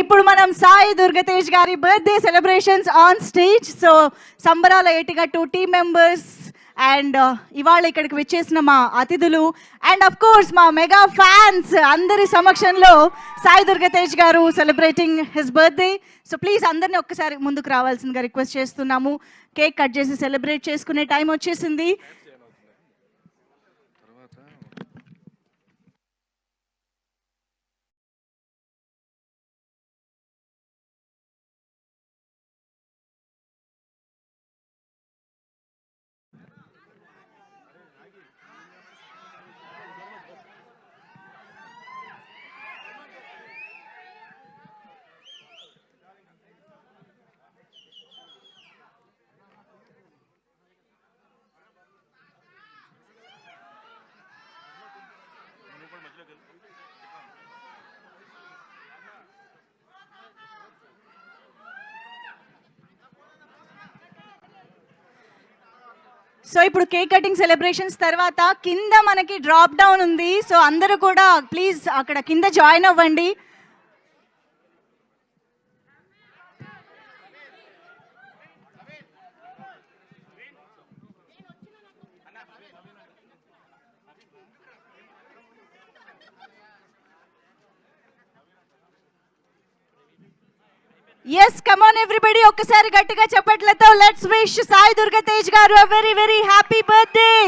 ఇప్పుడు మనం సాయి దుర్గతేజ్ గారి birthday celebrations on stage. So సంబరాల ఏటిగా 2 టీమ్ మెంబర్స్ అండ్ ఇవాళ ఇక్కడికి విచ్చేసిన మా అతిథులు అండ్ అఫ్ కోర్స్ మా మెగా ఫ్యాన్స్ అందరి సమక్షంలో సాయి దుర్గతేజ్ గారు celebrating his birthday. So please అందరినీ ఒక్కసారి ముందుకు రావాల్సిందిగా రిక్వెస్ట్ చేస్తున్నాము. కేక్ కట్ చేసి సెలబ్రేట్ చేసుకునే టైం వచ్చేసింది. సో ఇప్పుడు కేక్ కటింగ్ సెలబ్రేషన్స్ తర్వాత కింద మనకి డ్రాప్ డౌన్ ఉంది. సో అందరూ కూడా ప్లీజ్ అక్కడ కింద జాయిన్ అవ్వండి. Yes, come on everybody, ఒక్కసారి గట్టిగా చప్పట్లతో లెట్స్ విష్ సాయి దుర్గతేజ్ గారు a very very happy birthday.